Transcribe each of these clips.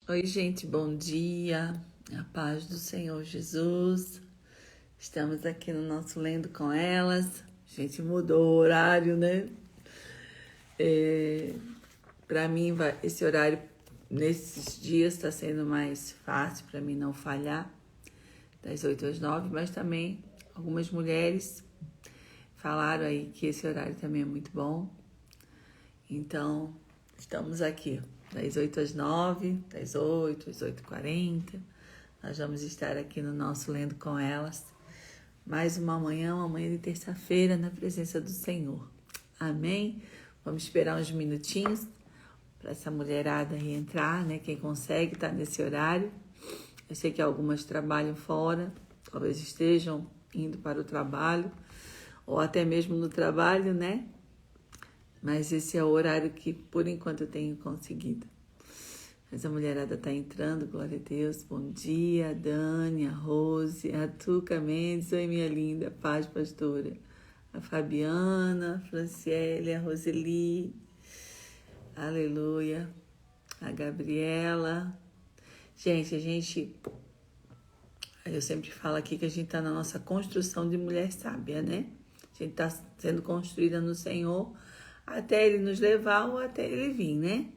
Oi, gente, bom dia. A paz do Senhor Jesus. Estamos aqui no nosso Lendo com Elas. A gente mudou o horário, né? Para mim, esse horário nesses dias está sendo mais fácil para mim não falhar, das 8 às 9, mas também algumas mulheres falaram aí que esse horário também é muito bom. Então, estamos aqui das 8 às 9, das 8 às 8h40. Nós vamos estar aqui no nosso Lendo com Elas. Mais uma manhã de terça-feira na presença do Senhor. Amém? Vamos esperar uns minutinhos para essa mulherada aí entrar, né? Quem consegue estar nesse horário. Eu sei que algumas trabalham fora, talvez estejam indo para o trabalho, ou até mesmo no trabalho, né? Mas esse é o horário que, por enquanto, eu tenho conseguido. Mas a mulherada está entrando, glória a Deus. Bom dia, a Dani, a Rose, a Tuca Mendes. Oi, minha linda, paz, pastora. A Fabiana, a Franciele, a Roseli. Aleluia. A Gabriela. Gente, eu sempre falo aqui que a gente está na nossa construção de mulher sábia, né? A gente está sendo construída no Senhor até Ele nos levar ou até Ele vir, né?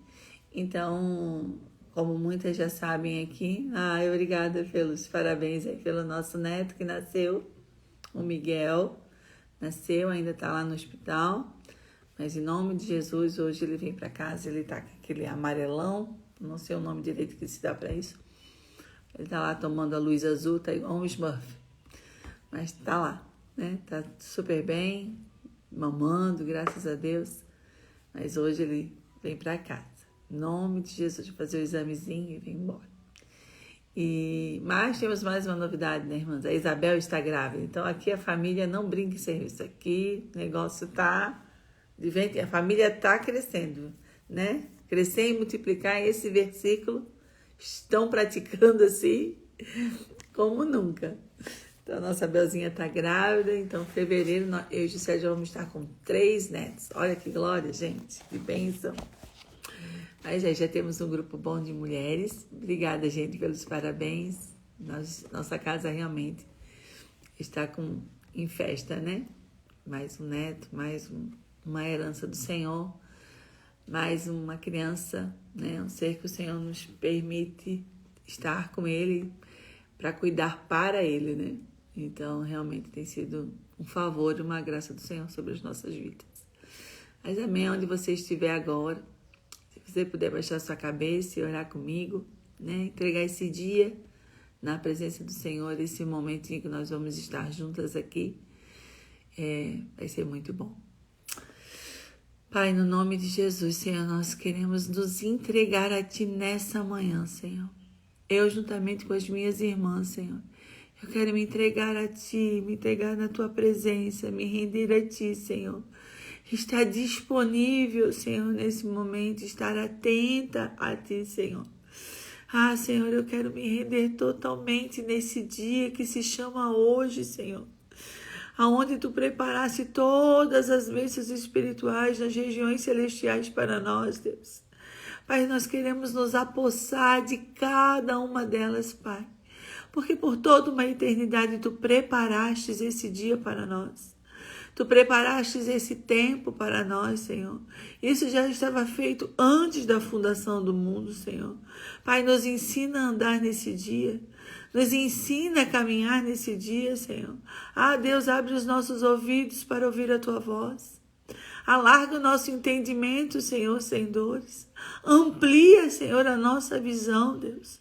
Então, como muitas já sabem aqui, obrigada pelos parabéns aí pelo nosso neto que nasceu, o Miguel. Nasceu, ainda está lá no hospital, mas em nome de Jesus, hoje ele vem para casa, ele está com aquele amarelão, não sei o nome direito que se dá para isso. Ele está lá tomando a luz azul, tá igual um Smurf, mas está lá, né? Tá super bem, mamando, graças a Deus, mas hoje ele vem para casa. Em nome de Jesus, fazer o examezinho e vir embora. Mas temos mais uma novidade, né, irmãs? A Isabel está grávida. Então, aqui a família não brinca em serviço. Aqui o negócio tá... A família está crescendo, né? Crescer e multiplicar. Esse versículo estão praticando assim como nunca. Então, a nossa Belzinha está grávida. Então, em fevereiro, eu e o José já vamos estar com 3 netos. Olha que glória, gente. Que bênção. Mas já temos um grupo bom de mulheres. Obrigada, gente, pelos parabéns. Nossa casa realmente está em festa, né? Mais um neto, uma herança do Senhor, mais uma criança, né? Um ser que o Senhor nos permite estar com Ele para cuidar para Ele, né? Então, realmente tem sido um favor e uma graça do Senhor sobre as nossas vidas. Mas amém, onde você estiver agora, se você puder baixar sua cabeça e orar comigo, né? Entregar esse dia na presença do Senhor, esse momentinho que nós vamos estar juntas aqui, vai ser muito bom. Pai, no nome de Jesus, Senhor, nós queremos nos entregar a Ti nessa manhã, Senhor. Eu, juntamente com as minhas irmãs, Senhor, eu quero me entregar a Ti, me entregar na Tua presença, me render a Ti, Senhor. Estar disponível, Senhor, nesse momento, estar atenta a Ti, Senhor. Senhor, eu quero me render totalmente nesse dia que se chama hoje, Senhor. Aonde Tu preparaste todas as bênçãos espirituais nas regiões celestiais para nós, Deus. Pai, nós queremos nos apossar de cada uma delas, Pai. Porque por toda uma eternidade Tu preparaste esse dia para nós. Tu preparaste esse tempo para nós, Senhor. Isso já estava feito antes da fundação do mundo, Senhor. Pai, nos ensina a andar nesse dia. Nos ensina a caminhar nesse dia, Senhor. Deus, abre os nossos ouvidos para ouvir a Tua voz. Alarga o nosso entendimento, Senhor, sem dores. Amplia, Senhor, a nossa visão, Deus.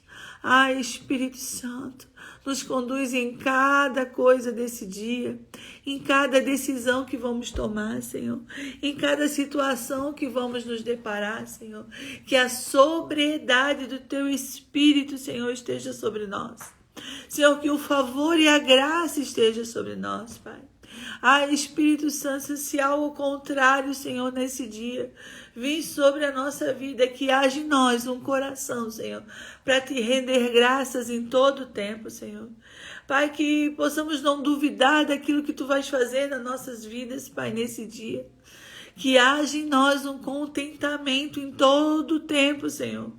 Espírito Santo, nos conduz em cada coisa desse dia, em cada decisão que vamos tomar, Senhor, em cada situação que vamos nos deparar, Senhor. Que a sobriedade do Teu Espírito, Senhor, esteja sobre nós. Senhor, que o favor e a graça esteja sobre nós, Pai. Espírito Santo, se ao contrário, Senhor, nesse dia, vem sobre a nossa vida, que haja em nós um coração, Senhor, para Te render graças em todo o tempo, Senhor. Pai, que possamos não duvidar daquilo que Tu vais fazer nas nossas vidas, Pai, nesse dia. Que haja em nós um contentamento em todo o tempo, Senhor.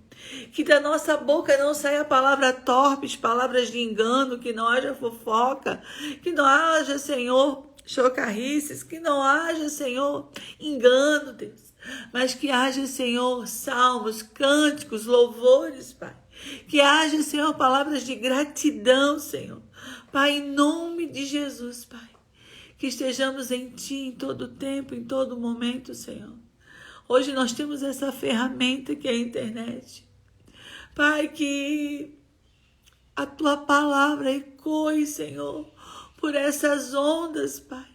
Que da nossa boca não saia palavras torpes, palavras de engano, que não haja fofoca, que não haja, Senhor, chocarrices, que não haja, Senhor, engano, Deus. Mas que haja, Senhor, salmos, cânticos, louvores, Pai. Que haja, Senhor, palavras de gratidão, Senhor. Pai, em nome de Jesus, Pai. Que estejamos em Ti em todo tempo, em todo momento, Senhor. Hoje nós temos essa ferramenta que é a internet. Pai, que a Tua palavra ecoe, Senhor, por essas ondas, Pai.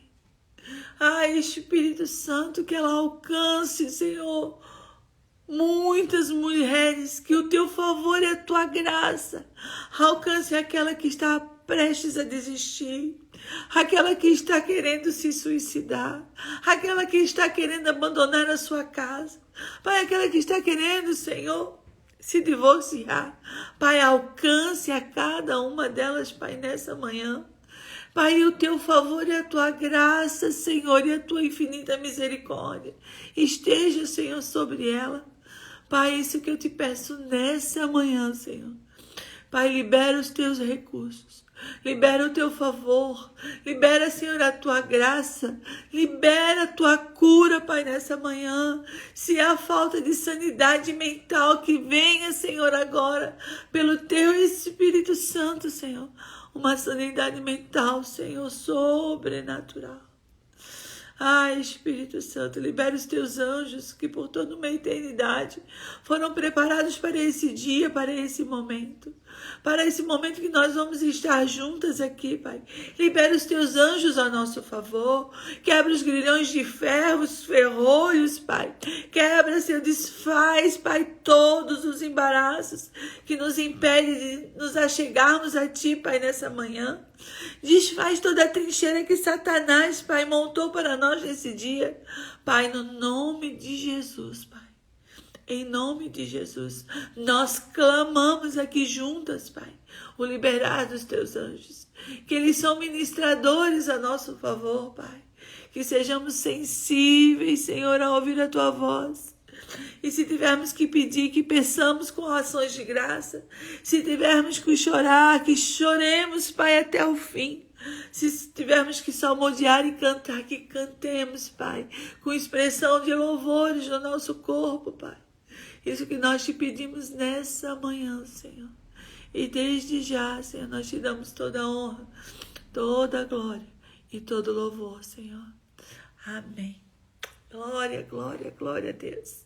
Ai, Espírito Santo, que ela alcance, Senhor, muitas mulheres, que o Teu favor e a Tua graça alcance aquela que está prestes a desistir, aquela que está querendo se suicidar, aquela que está querendo abandonar a sua casa, Pai, aquela que está querendo, Senhor, se divorciar. Pai, alcance a cada uma delas, Pai, nessa manhã. Pai, o Teu favor e a Tua graça, Senhor, e a Tua infinita misericórdia esteja, Senhor, sobre ela. Pai, isso que eu te peço nessa manhã, Senhor. Pai, libera os Teus recursos. Libera o Teu favor, libera, Senhor, a Tua graça, libera a Tua cura, Pai, nessa manhã. Se há falta de sanidade mental, que venha, Senhor, agora, pelo Teu Espírito Santo, Senhor, uma sanidade mental, Senhor, sobrenatural. Ai, Espírito Santo, libera os Teus anjos que por toda uma eternidade foram preparados para esse dia, para esse momento que nós vamos estar juntas aqui, Pai. Libera os Teus anjos a nosso favor, quebra os grilhões de ferro, os ferrolhos, Pai. Quebra, Senhor, desfaz, Pai, todos os embaraços que nos impedem de nos achegarmos a Ti, Pai, nessa manhã. Desfaz toda a trincheira que Satanás, Pai, montou para nós nesse dia. Pai, no nome de Jesus, Pai. Em nome de Jesus, nós clamamos aqui juntas, Pai, o liberar dos Teus anjos. Que eles são ministradores a nosso favor, Pai. Que sejamos sensíveis, Senhor, a ouvir a Tua voz. E se tivermos que pedir, que peçamos com ações de graça. Se tivermos que chorar, que choremos, Pai, até o fim. Se tivermos que salmodiar e cantar, que cantemos, Pai, com expressão de louvores no nosso corpo, Pai. Isso que nós te pedimos nessa manhã, Senhor. E desde já, Senhor, nós te damos toda a honra, toda a glória e todo o louvor, Senhor. Amém. Glória, glória, glória a Deus.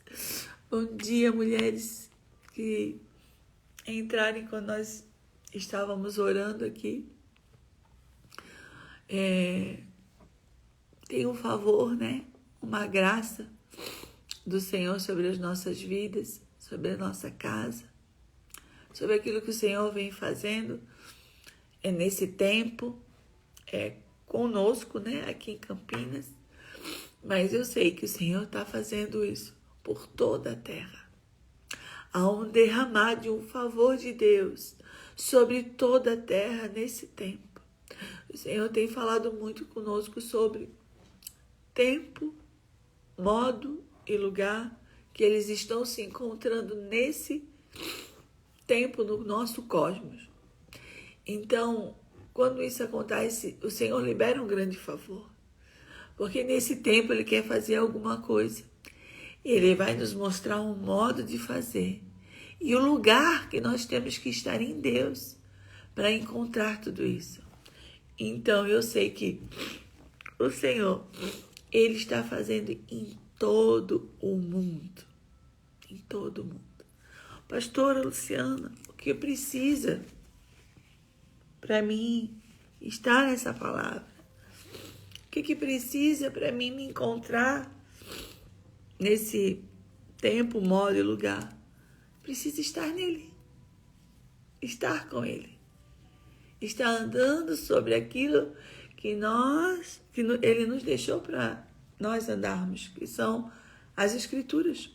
Bom dia, mulheres que entrarem quando nós estávamos orando aqui. Tem um favor, né? Uma graça do Senhor sobre as nossas vidas, sobre a nossa casa, sobre aquilo que o Senhor vem fazendo nesse tempo, conosco, né? Aqui em Campinas. Mas eu sei que o Senhor está fazendo isso por toda a terra. Há um derramar de um favor de Deus sobre toda a terra nesse tempo. O Senhor tem falado muito conosco sobre tempo, modo e lugar que eles estão se encontrando nesse tempo no nosso cosmos. Então, quando isso acontece, o Senhor libera um grande favor. Porque nesse tempo Ele quer fazer alguma coisa. Ele vai nos mostrar um modo de fazer. E o lugar que nós temos que estar em Deus para encontrar tudo isso. Então, eu sei que o Senhor, Ele está fazendo em todo o mundo. Em todo o mundo. Pastora Luciana, o que precisa para mim estar nessa palavra? O que precisa para mim me encontrar nesse tempo, modo e lugar? Precisa estar nele. Estar com Ele. Estar andando sobre aquilo que Ele nos deixou para nós andarmos, que são as Escrituras.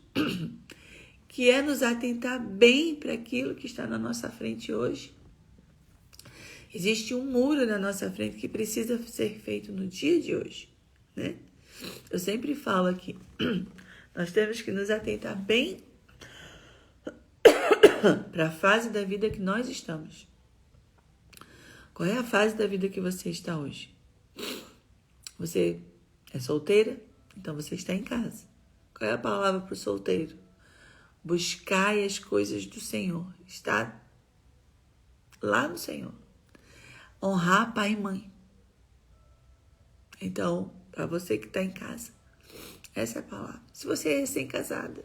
Que é nos atentar bem para aquilo que está na nossa frente hoje. Existe um muro na nossa frente que precisa ser feito no dia de hoje, né? Eu sempre falo aqui, nós temos que nos atentar bem para a fase da vida que nós estamos. Qual é a fase da vida que você está hoje? Você é solteira? Então você está em casa. Qual é a palavra para o solteiro? Buscai as coisas do Senhor. Está lá no Senhor. Honrar pai e mãe. Então, para você que está em casa, essa é a palavra. Se você é recém-casada,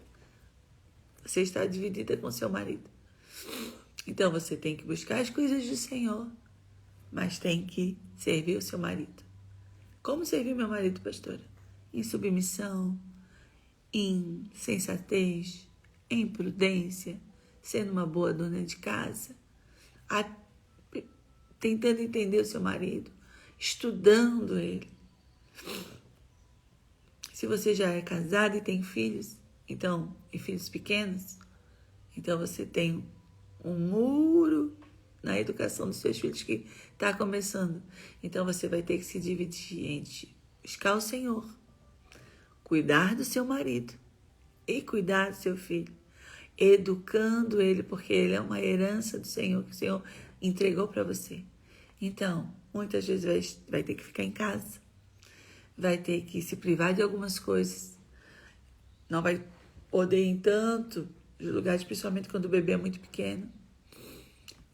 você está dividida com seu marido. Então, você tem que buscar as coisas do Senhor, mas tem que servir o seu marido. Como servir meu marido, pastora? Em submissão, em sensatez, em prudência, sendo uma boa dona de casa, tentando entender o seu marido, estudando ele. Se você já é casado e tem filhos, então, e filhos pequenos, então você tem um muro na educação dos seus filhos que está começando. Então você vai ter que se dividir entre buscar o Senhor, cuidar do seu marido e cuidar do seu filho, educando ele, porque ele é uma herança do Senhor, que o Senhor entregou para você. Então, muitas vezes vai ter que ficar em casa, vai ter que se privar de algumas coisas, não vai poder ir em tantos lugares, principalmente quando o bebê é muito pequeno.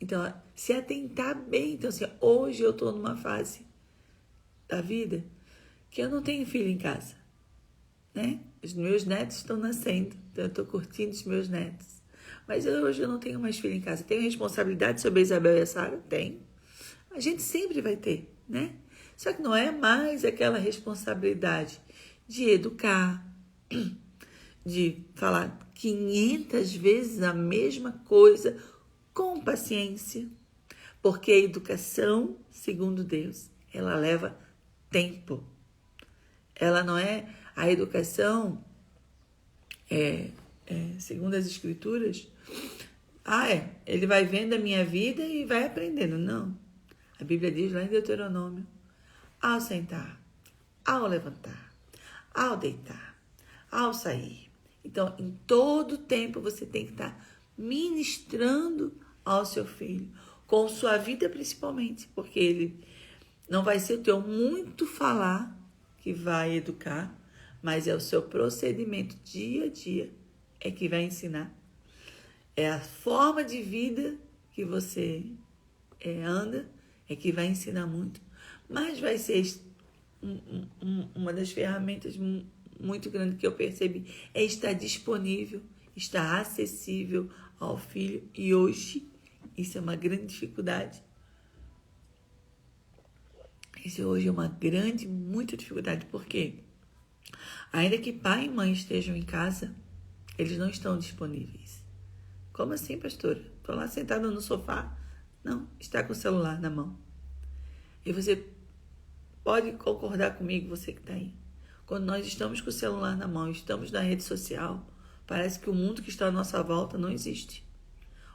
Então, se atentar bem. Então, assim, hoje eu estou numa fase da vida que eu não tenho filho em casa, né? Os meus netos estão nascendo, então eu estou curtindo os meus netos. Mas hoje eu não tenho mais filho em casa. Tenho responsabilidade sobre a Isabel e a Sara? Tenho. A gente sempre vai ter, né? Só que não é mais aquela responsabilidade de educar, de falar 500 vezes a mesma coisa com paciência, porque a educação, segundo Deus, ela leva tempo. Ela não é a educação, segundo as Escrituras, ele vai vendo a minha vida e vai aprendendo. Não. A Bíblia diz lá em Deuteronômio, ao sentar, ao levantar, ao deitar, ao sair. Então, em todo tempo você tem que estar ministrando ao seu filho, com sua vida principalmente, porque ele não vai ser o teu muito falar que vai educar, mas é o seu procedimento dia a dia é que vai ensinar. É a forma de vida que você anda é que vai ensinar muito, mas vai ser uma das ferramentas muito grandes que eu percebi é estar disponível, estar acessível ao filho. E hoje isso é uma grande dificuldade. Isso hoje é uma grande, muita dificuldade, porque ainda que pai e mãe estejam em casa, eles não estão disponíveis. Como assim, pastora? Estou lá sentada no sofá. Não, está com o celular na mão. E você pode concordar comigo, você que está aí. Quando nós estamos com o celular na mão, estamos na rede social, parece que o mundo que está à nossa volta não existe.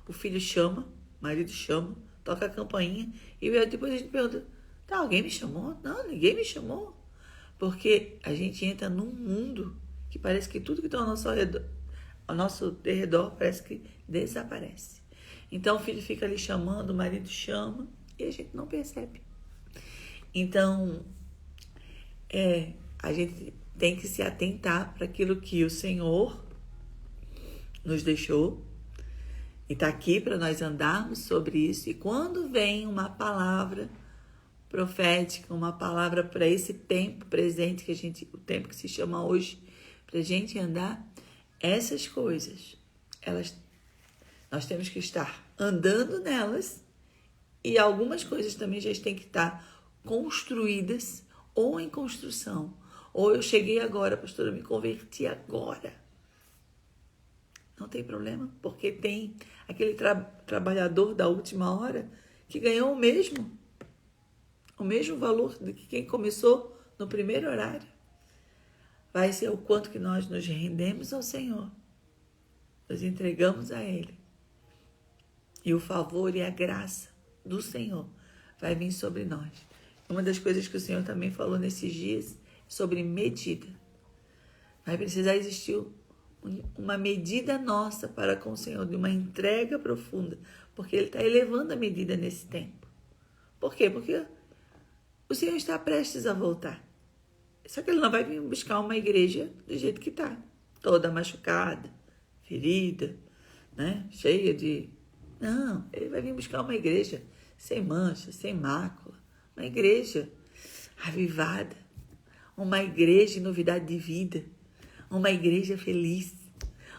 O filho chama, o marido chama, toca a campainha e depois a gente pergunta, tá, alguém me chamou? Não, ninguém me chamou. Porque a gente entra num mundo que parece que tudo que está ao nosso derredor parece que desaparece. Então o filho fica ali chamando, o marido chama e a gente não percebe. Então, a gente tem que se atentar para aquilo que o Senhor nos deixou e está aqui para nós andarmos sobre isso. E quando vem uma palavra profética, uma palavra para esse tempo presente, o tempo que se chama hoje, para a gente andar, essas coisas, nós temos que estar andando nelas e algumas coisas também já têm que estar construídas ou em construção. Ou eu cheguei agora, pastora, eu me converti agora. Não tem problema, porque tem aquele trabalhador da última hora que ganhou o mesmo valor do que quem começou no primeiro horário. Vai ser o quanto que nós nos rendemos ao Senhor, nos entregamos a Ele. E o favor e a graça do Senhor vai vir sobre nós. Uma das coisas que o Senhor também falou nesses dias sobre medida. Vai precisar existir uma medida nossa para com o Senhor, de uma entrega profunda, porque Ele está elevando a medida nesse tempo. Por quê? Porque o Senhor está prestes a voltar. Só que Ele não vai vir buscar uma igreja do jeito que está, toda machucada, ferida, né? Cheia de... Não, Ele vai vir buscar uma igreja sem mancha, sem mácula, uma igreja avivada, uma igreja em novidade de vida, uma igreja feliz,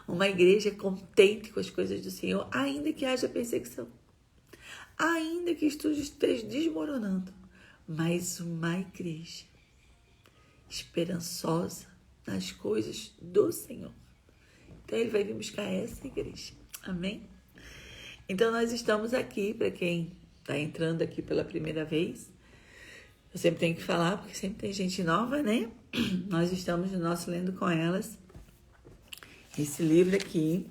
uma igreja contente com as coisas do Senhor, ainda que haja perseguição, ainda que tudo esteja desmoronando, mas uma igreja esperançosa nas coisas do Senhor. Então Ele vai vir buscar essa igreja. Amém? Então nós estamos aqui, para quem está entrando aqui pela primeira vez, eu sempre tenho que falar, porque sempre tem gente nova, né? Nós estamos no nosso Lendo com Elas. Esse livro aqui,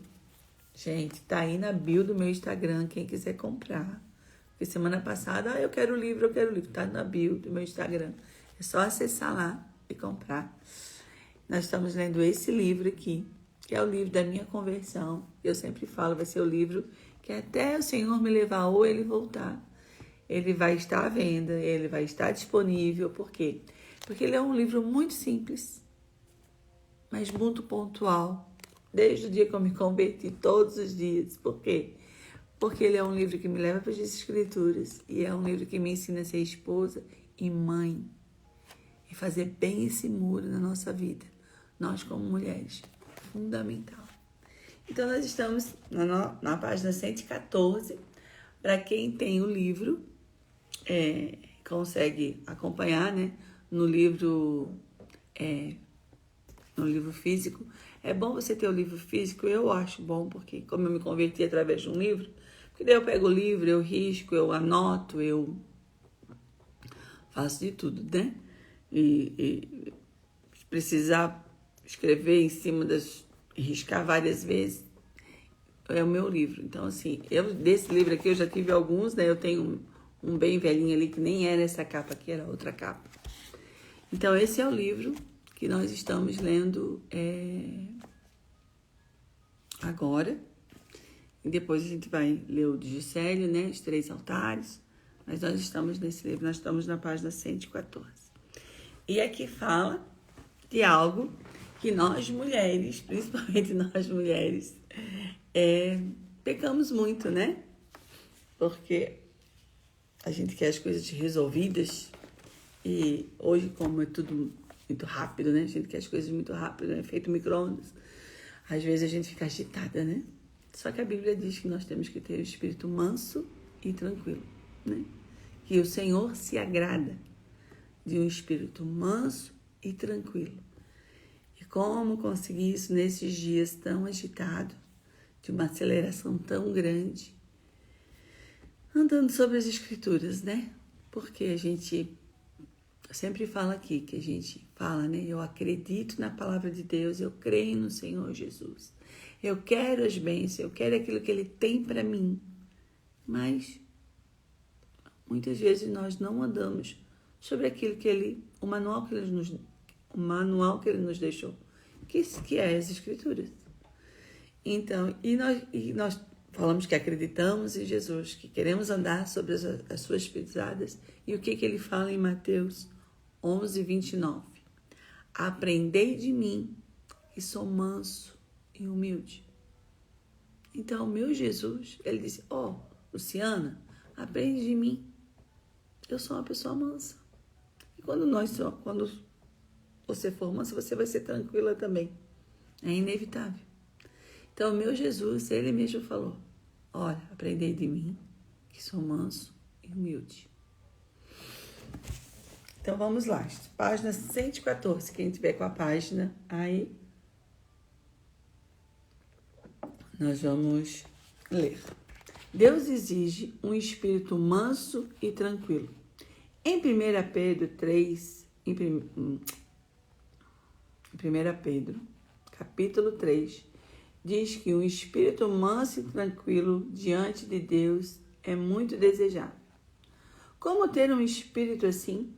gente, tá aí na bio do meu Instagram, quem quiser comprar. Porque semana passada, eu quero o livro. Tá na bio do meu Instagram. É só acessar lá e comprar. Nós estamos lendo esse livro aqui, que é o livro da minha conversão. Eu sempre falo, vai ser o livro que até o Senhor me levar ou Ele voltar, ele vai estar à venda, ele vai estar disponível. Por quê? Porque ele é um livro muito simples, mas muito pontual. Desde o dia que eu me converti, todos os dias. Por quê? Porque ele é um livro que me leva para as Escrituras e é um livro que me ensina a ser esposa e mãe e fazer bem esse muro na nossa vida. Nós, como mulheres, fundamental. Então, nós estamos na página 114. Para quem tem o livro, consegue acompanhar, né? No livro físico. É bom você ter o livro físico, eu acho bom, porque como eu me converti através de um livro, porque daí eu pego o livro, eu risco, eu anoto, eu faço de tudo, né? E precisar escrever em cima riscar várias vezes, é o meu livro. Então, assim, desse livro aqui eu já tive alguns, né? Eu tenho um bem velhinho ali, que nem era essa capa aqui, era outra capa. Então, esse é o livro que nós estamos lendo agora. E depois a gente vai ler o de Juscelio, né? Os 3 altares. Mas nós estamos nesse livro, nós estamos na página 114. E aqui fala de algo que nós mulheres, principalmente nós mulheres, pecamos muito, né? Porque a gente quer as coisas resolvidas e hoje, como é tudo muito rápido, né? A gente quer as coisas muito rápido, né? Feito micro-ondas. Às vezes a gente fica agitada, né? Só que a Bíblia diz que nós temos que ter o espírito manso e tranquilo, né? Que o Senhor se agrada de um espírito manso e tranquilo. E como conseguir isso nesses dias tão agitados, de uma aceleração tão grande, andando sobre as Escrituras, né? Porque a gente sempre fala aqui, que a gente fala, né? Eu acredito na palavra de Deus, eu creio no Senhor Jesus. Eu quero as bênçãos, eu quero aquilo que Ele tem para mim. Mas muitas vezes nós não andamos sobre aquilo que o manual que Ele nos deixou, que é as Escrituras. Então, e nós falamos que acreditamos em Jesus, que queremos andar sobre as suas pisadas. E o que Ele fala em Mateus 11:29? Aprendei de mim, que sou manso e humilde. Então, o meu Jesus, Ele disse, Luciana, aprende de mim. Eu sou uma pessoa mansa. E quando você for mansa, você vai ser tranquila também. É inevitável. Então, o meu Jesus, Ele mesmo falou, olha, aprendei de mim, que sou manso e humilde. Então, vamos lá. Página 114. Quem tiver com a página aí, nós vamos ler. Deus exige um espírito manso e tranquilo. Em 1 Pedro 3, em 1 Pedro, capítulo 3, diz que um espírito manso e tranquilo diante de Deus é muito desejado. Como ter um espírito assim?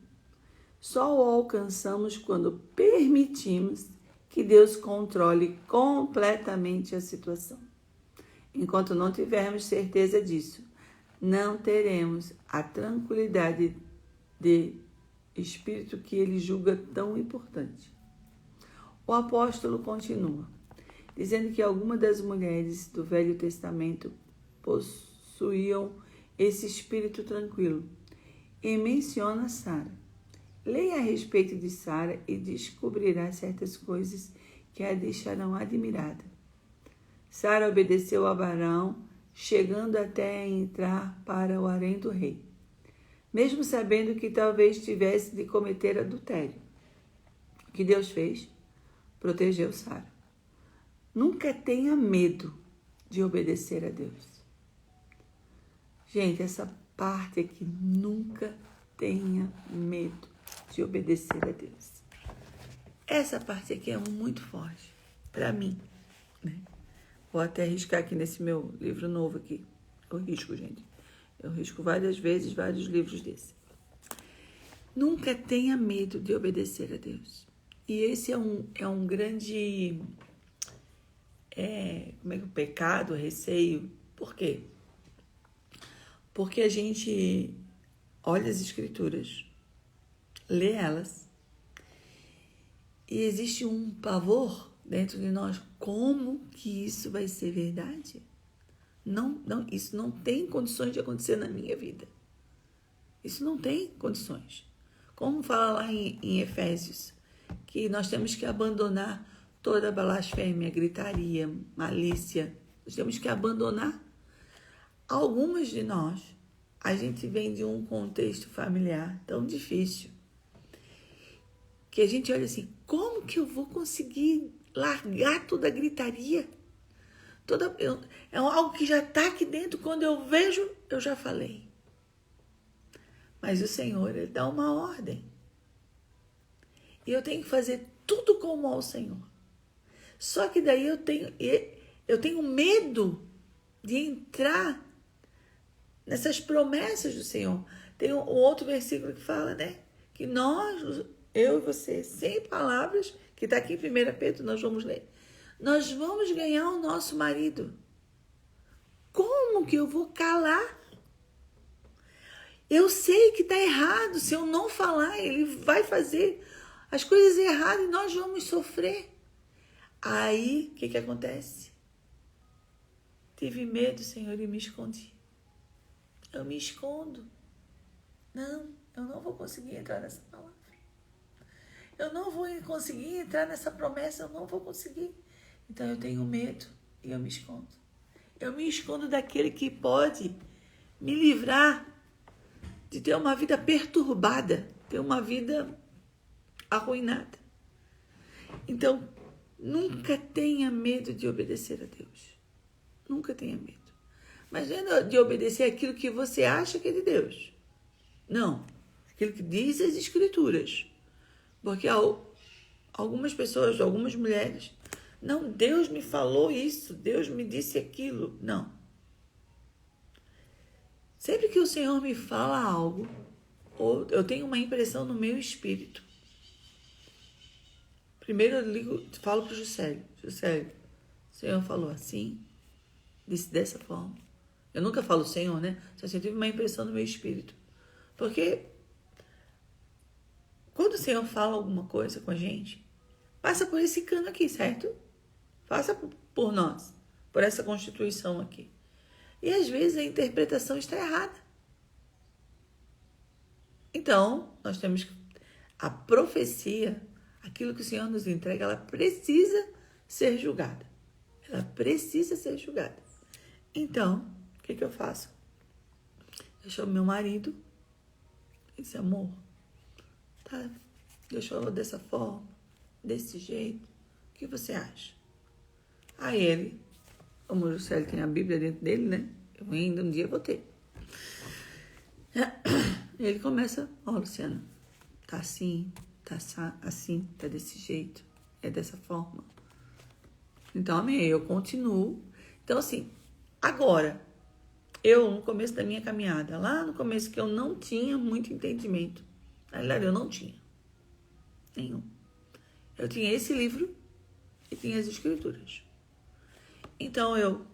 Só o alcançamos quando permitimos que Deus controle completamente a situação. Enquanto não tivermos certeza disso, não teremos a tranquilidade de espírito que ele julga tão importante. O apóstolo continua, dizendo que algumas das mulheres do Velho Testamento possuíam esse espírito tranquilo, e menciona Sara. Leia a respeito de Sara e descobrirá certas coisas que a deixarão admirada. Sara obedeceu a Abraão, chegando até a entrar para o harém do rei, mesmo sabendo que talvez tivesse de cometer adultério. O que Deus fez? Protegeu Sara. Nunca tenha medo de obedecer a Deus. Gente, essa parte aqui, nunca tenha medo de obedecer a Deus. Essa parte aqui é muito forte para mim, né? Vou até riscar aqui nesse meu livro novo aqui. Eu risco, gente. Eu risco várias vezes, vários livros desse. Nunca tenha medo de obedecer a Deus. E esse é um grande pecado, receio. Por quê? Porque a gente olha as escrituras, lê elas, e existe um pavor dentro de nós. Como que isso vai ser verdade? Não, isso não tem condições de acontecer na minha vida. Isso não tem condições. Como fala lá em Efésios, que nós temos que abandonar toda blasfêmia, gritaria, malícia. Nós temos que abandonar. Algumas de nós, a gente vem de um contexto familiar tão difícil, que a gente olha assim, como que eu vou conseguir largar toda a gritaria? É algo que já está aqui dentro, quando eu vejo, eu já falei. Mas o Senhor, Ele dá uma ordem. E eu tenho que fazer tudo como ao Senhor. Só que daí eu tenho medo de entrar nessas promessas do Senhor. Tem um outro versículo que fala, né? Que nós, eu e você, sem palavras, que está aqui em 1 Pedro, nós vamos ler. Nós vamos ganhar o nosso marido. Como que eu vou calar? Eu sei que está errado. Se eu não falar, ele vai fazer as coisas erradas e nós vamos sofrer. Aí, o que acontece? Tive medo, Senhor, e me escondi. Eu me escondo. Não, eu não vou conseguir entrar nessa palavra. Eu não vou conseguir entrar nessa promessa, eu não vou conseguir. Então eu tenho medo e eu me escondo. Eu me escondo daquele que pode me livrar de ter uma vida perturbada, ter uma vida arruinada. Então, nunca tenha medo de obedecer a Deus. Nunca tenha medo. Mas não é de obedecer aquilo que você acha que é de Deus. Não. Aquilo que diz as Escrituras. Porque algumas pessoas, algumas mulheres, não, Deus me falou isso, Deus me disse aquilo. Não. Sempre que o Senhor me fala algo, ou eu tenho uma impressão no meu espírito, primeiro eu falo para o Juscelio, o Senhor falou assim, disse dessa forma. Eu nunca falo Senhor, né? Só tive uma impressão no meu espírito. Porque quando o Senhor fala alguma coisa com a gente, passa por esse cano aqui, certo? Passa por nós, por essa constituição aqui. E às vezes a interpretação está errada. Então, nós temos a profecia, aquilo que o Senhor nos entrega, ela precisa ser julgada. Ela precisa ser julgada. Então, o que eu faço? Eu chamo meu marido e disse, amor, tá, Deus falou dessa forma, desse jeito, o que você acha? Aí ele, como o Juscelio tem a Bíblia dentro dele, né? Eu ainda um dia vou ter. Ele começa, Luciana, tá assim, tá assim, tá desse jeito, é dessa forma. Então, amém, eu continuo. Então, assim, agora, eu, no começo da minha caminhada, lá no começo que eu não tinha muito entendimento, na verdade, eu não tinha nenhum. Eu tinha esse livro e tinha as escrituras. Então eu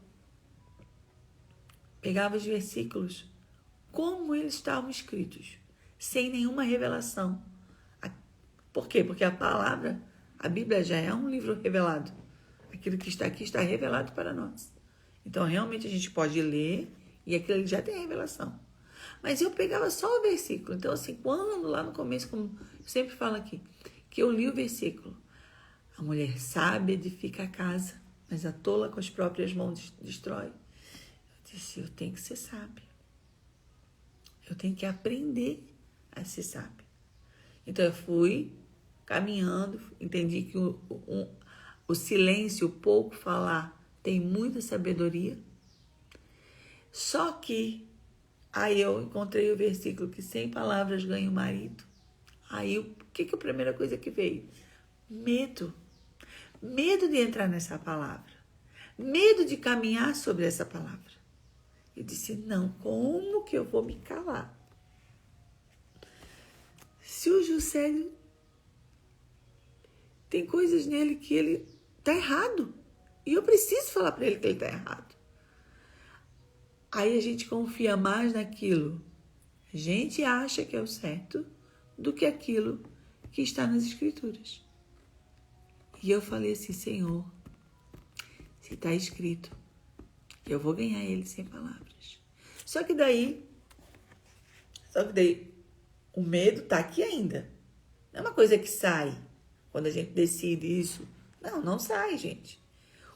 pegava os versículos como eles estavam escritos, sem nenhuma revelação. Por quê? Porque a palavra, a Bíblia já é um livro revelado. Aquilo que está aqui está revelado para nós. Então, realmente, a gente pode ler e aquilo ali já tem revelação. Mas eu pegava só o versículo. Então, assim, quando lá no começo, como eu sempre falo aqui, que eu li o versículo, a mulher sábia edifica a casa, mas a tola com as próprias mãos destrói. Eu disse, eu tenho que ser sábia. Eu tenho que aprender a ser sábia. Então, eu fui caminhando, entendi que o silêncio, o pouco falar, tem muita sabedoria. Só que aí eu encontrei o versículo que 100 palavras ganha o marido. Aí o que é a primeira coisa que veio? Medo. Medo de entrar nessa palavra. Medo de caminhar sobre essa palavra. Eu disse, não, como que eu vou me calar? Se o Juscelio tem coisas nele que ele está errado. E eu preciso falar para ele que ele está errado. Aí a gente confia mais naquilo. A gente acha que é o certo do que aquilo que está nas Escrituras. E eu falei assim, Senhor, se está escrito, eu vou ganhar ele sem palavras. Só que daí, o medo está aqui ainda. Não é uma coisa que sai quando a gente decide isso. Não sai, gente.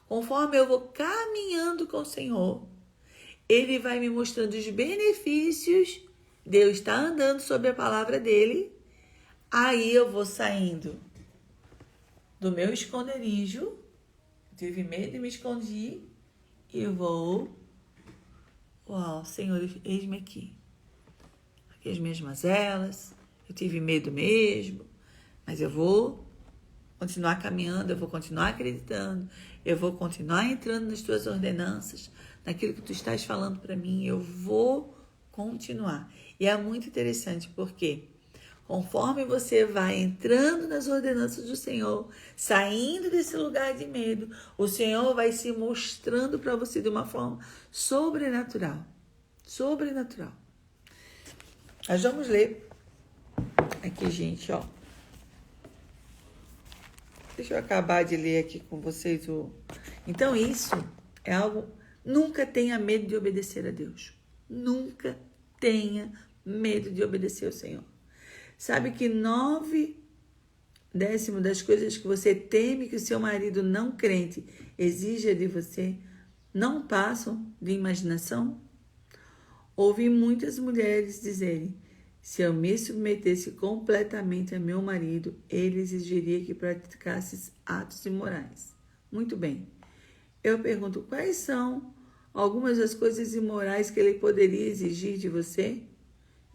Conforme eu vou caminhando com o Senhor, Ele vai me mostrando os benefícios de eu estar andando sobre a palavra dEle. Aí eu vou saindo do meu esconderijo, tive medo e me escondi, e eu vou, uau, Senhor, eis-me aqui. Aqui as minhas mazelas, eu tive medo mesmo, mas eu vou continuar caminhando, eu vou continuar acreditando, eu vou continuar entrando nas tuas ordenanças, naquilo que tu estás falando para mim, eu vou continuar. E é muito interessante porque conforme você vai entrando nas ordenanças do Senhor, saindo desse lugar de medo, o Senhor vai se mostrando para você de uma forma sobrenatural. Sobrenatural. Nós vamos ler aqui, gente, ó. Deixa eu acabar de ler aqui com vocês. Então, isso é algo... Nunca tenha medo de obedecer a Deus. Nunca tenha medo de obedecer ao Senhor. Sabe que 9/10 das coisas que você teme que o seu marido não crente exija de você não passam de imaginação? Ouvi muitas mulheres dizerem: se eu me submetesse completamente a meu marido, ele exigiria que praticasse atos imorais. Muito bem. Eu pergunto, quais são algumas das coisas imorais que ele poderia exigir de você?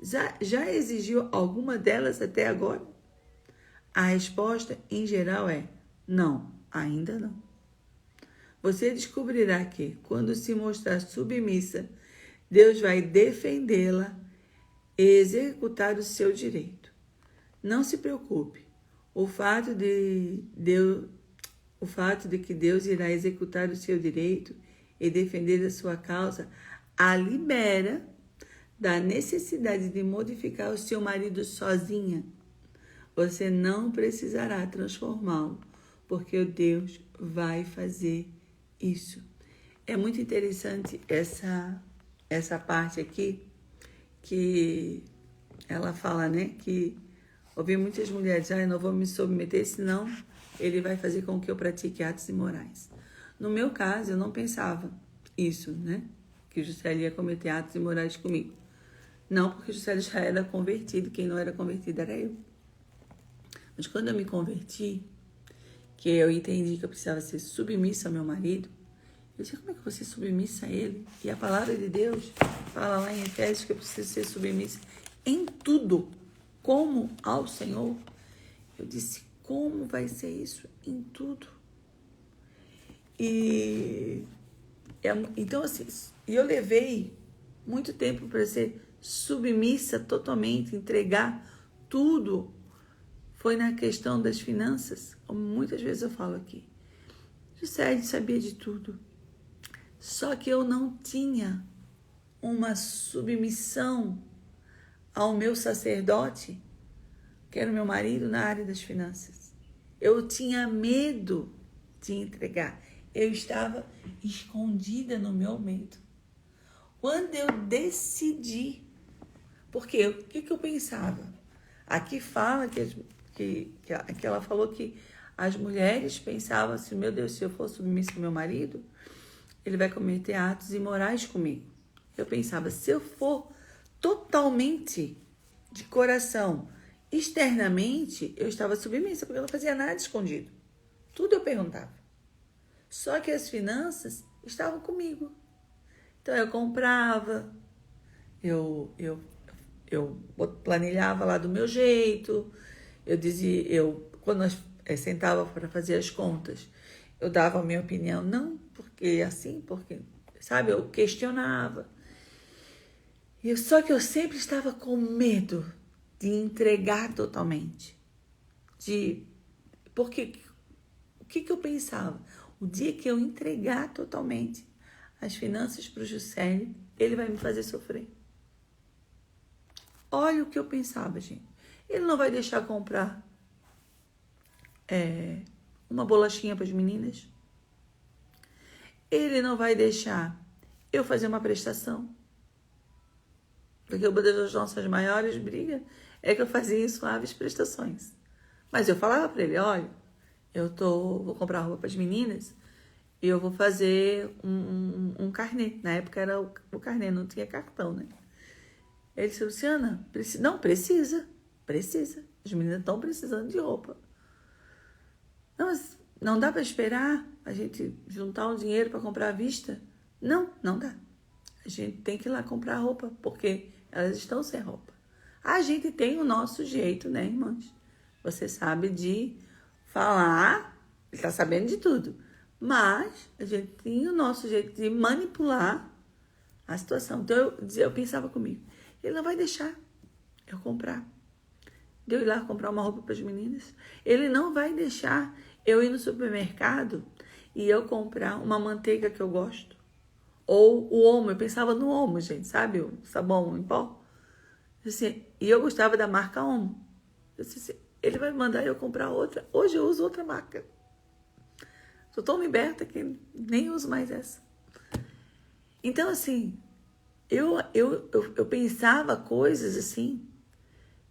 Já exigiu alguma delas até agora? A resposta, em geral, é não, ainda não. Você descobrirá que, quando se mostrar submissa, Deus vai defendê-la e executar o seu direito. Não se preocupe. O fato de que Deus irá executar o seu direito e defender a sua causa a libera da necessidade de modificar o seu marido sozinha. Você não precisará transformá-lo, porque Deus vai fazer isso. É muito interessante essa parte aqui, que ela fala, né, que ouvi muitas mulheres, eu não vou me submeter, senão ele vai fazer com que eu pratique atos imorais. No meu caso, eu não pensava isso, né, que o Juscelio ia cometer atos imorais comigo. Não, porque o Juscelio já era convertido, quem não era convertido era eu. Mas quando eu me converti, que eu entendi que eu precisava ser submissa ao meu marido, eu disse, como é que eu vou ser submissa a ele? E a palavra de Deus fala lá em Efésios que eu preciso ser submissa em tudo, como ao Senhor. Eu disse, como vai ser isso? Em tudo. Então, assim, eu levei muito tempo para ser submissa totalmente, entregar tudo. Foi na questão das finanças, como muitas vezes eu falo aqui. Juscelia sabia de tudo. Só que eu não tinha uma submissão ao meu sacerdote, que era o meu marido, na área das finanças. Eu tinha medo de entregar. Eu estava escondida no meu medo. Quando eu decidi, porque o que eu pensava? Aqui fala que ela falou que as mulheres pensavam assim, meu Deus, se eu for submissa ao meu marido, ele vai cometer atos imorais comigo. Eu pensava, se eu for totalmente de coração, externamente, eu estava submissa, porque eu não fazia nada escondido. Tudo eu perguntava. Só que as finanças estavam comigo. Então eu comprava, eu planilhava lá do meu jeito, eu dizia, quando nós sentava para fazer as contas, eu dava a minha opinião, não porque assim, porque, sabe, eu questionava. Só que eu sempre estava com medo de entregar totalmente. Porque o que eu pensava? O dia que eu entregar totalmente as finanças para o Juscelia, ele vai me fazer sofrer. Olha o que eu pensava, gente. Ele não vai deixar comprar uma bolachinha para as meninas. Ele não vai deixar eu fazer uma prestação. Porque uma das nossas maiores brigas é que eu fazia em suaves prestações. Mas eu falava para ele, olha, vou comprar roupa para as meninas e eu vou fazer um carnê. Na época era o carnê, não tinha cartão, né? Ele disse, Luciana, não, precisa. As meninas estão precisando de roupa. Não, mas não dá para esperar a gente juntar um dinheiro para comprar à vista? Não dá. A gente tem que ir lá comprar roupa, porque elas estão sem roupa. A gente tem o nosso jeito, né, irmãos? Você sabe de falar, ele está sabendo de tudo. Mas a gente tem o nosso jeito de manipular a situação. Então eu pensava comigo, ele não vai deixar eu comprar. De eu ir lá comprar uma roupa para as meninas. Ele não vai deixar eu ir no supermercado e eu comprar uma manteiga que eu gosto. Ou o Omo, eu pensava no Omo, gente, sabe? O sabão em pó. Assim, e eu gostava da marca Omo. Eu disse assim, ele vai mandar eu comprar outra. Hoje eu uso outra marca. Sou tão liberta que nem uso mais essa. Então, assim, eu pensava coisas assim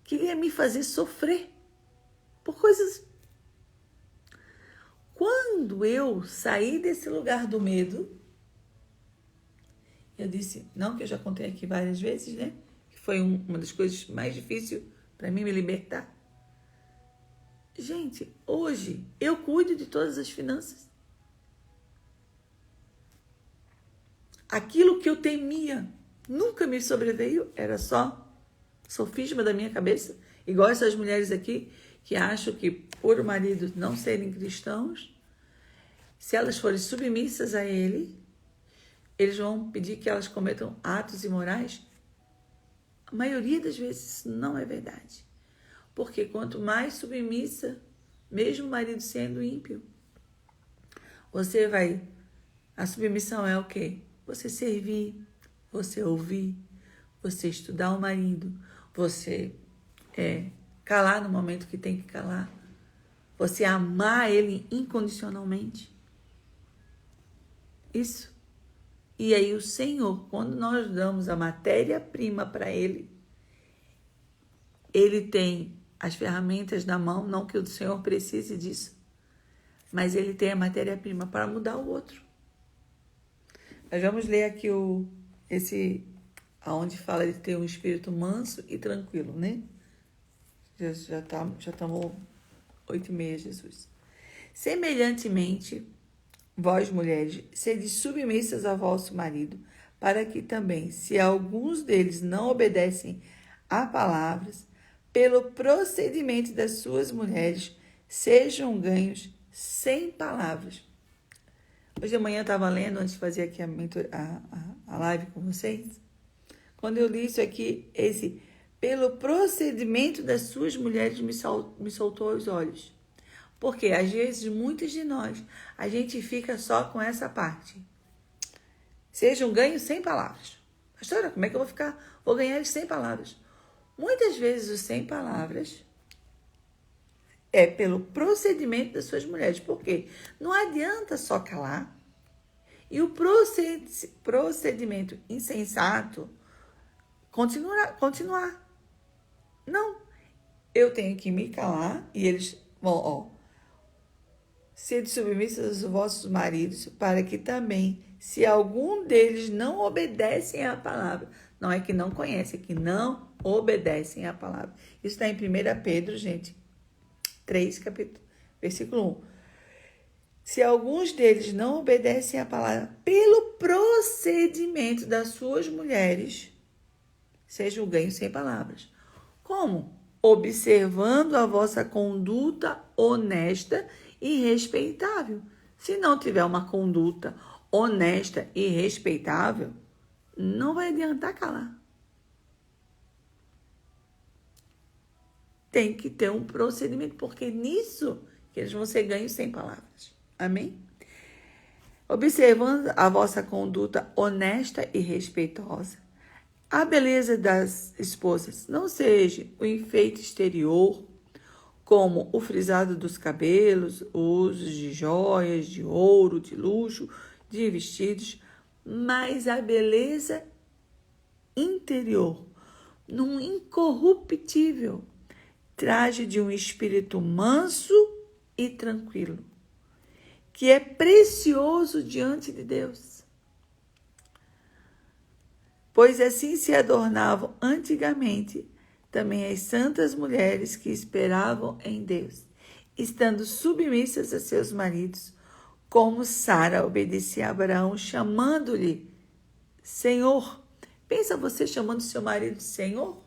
que ia me fazer sofrer por coisas. Quando eu saí desse lugar do medo, eu disse, não, que eu já contei aqui várias vezes, né? Que foi uma das coisas mais difíceis para mim me libertar. Gente, hoje eu cuido de todas as finanças. Aquilo que eu temia nunca me sobreveio, era só sofisma da minha cabeça, igual essas mulheres aqui que acham que por o marido não serem cristãos, se elas forem submissas a ele, eles vão pedir que elas cometam atos imorais. A maioria das vezes não é verdade. Porque quanto mais submissa, mesmo o marido sendo ímpio, você vai... A submissão é o quê? Você servir, você ouvir, você estudar o marido, você calar no momento que tem que calar, você amar ele incondicionalmente. Isso. E aí o Senhor, quando nós damos a matéria-prima para ele, ele tem as ferramentas na mão, não que o Senhor precise disso, mas ele tem a matéria-prima para mudar o outro. Nós vamos ler aqui aonde fala de ter um espírito manso e tranquilo, né? Já estamos 8h30, Jesus. Semelhantemente, vós, mulheres, sede submissas ao vosso marido, para que também, se alguns deles não obedecem a palavras, pelo procedimento das suas mulheres, sejam ganhos sem palavras. Hoje de manhã eu estava lendo, antes de fazer aqui a live com vocês, quando eu li isso aqui, pelo procedimento das suas mulheres me soltou os olhos. Porque às vezes muitos de nós, a gente fica só com essa parte. Seja um ganho sem palavras. Pastora, como é que eu vou ficar? Vou ganhar eles sem palavras. Muitas vezes o sem palavras é pelo procedimento das suas mulheres. Por quê? Não adianta só calar. E o procedimento insensato continuar. Não. Eu tenho que me calar e eles vão, sede submissos aos vossos maridos, para que também, se algum deles não obedecem à palavra, não é que não conhecem, é que não obedecem à palavra. Isso está em 1 Pedro, gente, 3, versículo 1. Se alguns deles não obedecem à palavra pelo procedimento das suas mulheres, seja o ganho sem palavras. Como? Observando a vossa conduta honesta e respeitável. Se não tiver uma conduta honesta e respeitável, não vai adiantar calar. Tem que ter um procedimento, porque nisso que eles vão ser ganhos sem palavras. Amém? Observando a vossa conduta honesta e respeitosa. A beleza das esposas não seja o enfeite exterior, como o frisado dos cabelos, o uso de joias, de ouro, de luxo, de vestidos, mas a beleza interior, num incorruptível traje de um espírito manso e tranquilo, que é precioso diante de Deus. Pois assim se adornavam antigamente também as santas mulheres que esperavam em Deus, estando submissas a seus maridos, como Sara obedecia a Abraão, chamando-lhe Senhor. Pensa você chamando seu marido de Senhor?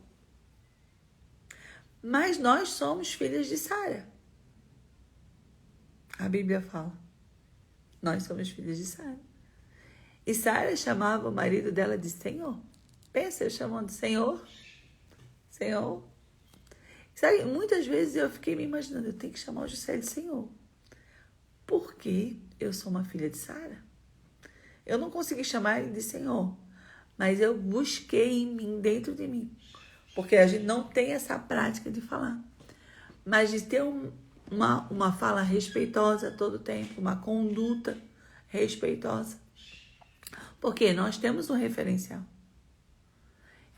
Mas nós somos filhas de Sara. A Bíblia fala. Nós somos filhas de Sara. E Sara chamava o marido dela de Senhor. Pensa, eu chamando de Senhor. Senhor. Sabe, muitas vezes eu fiquei me imaginando, eu tenho que chamar o José de Senhor. Porque eu sou uma filha de Sara. Eu não consegui chamar ele de Senhor. Mas eu busquei em mim, dentro de mim. Porque a gente não tem essa prática de falar. Mas de ter uma fala respeitosa a todo tempo, uma conduta respeitosa. Porque nós temos um referencial.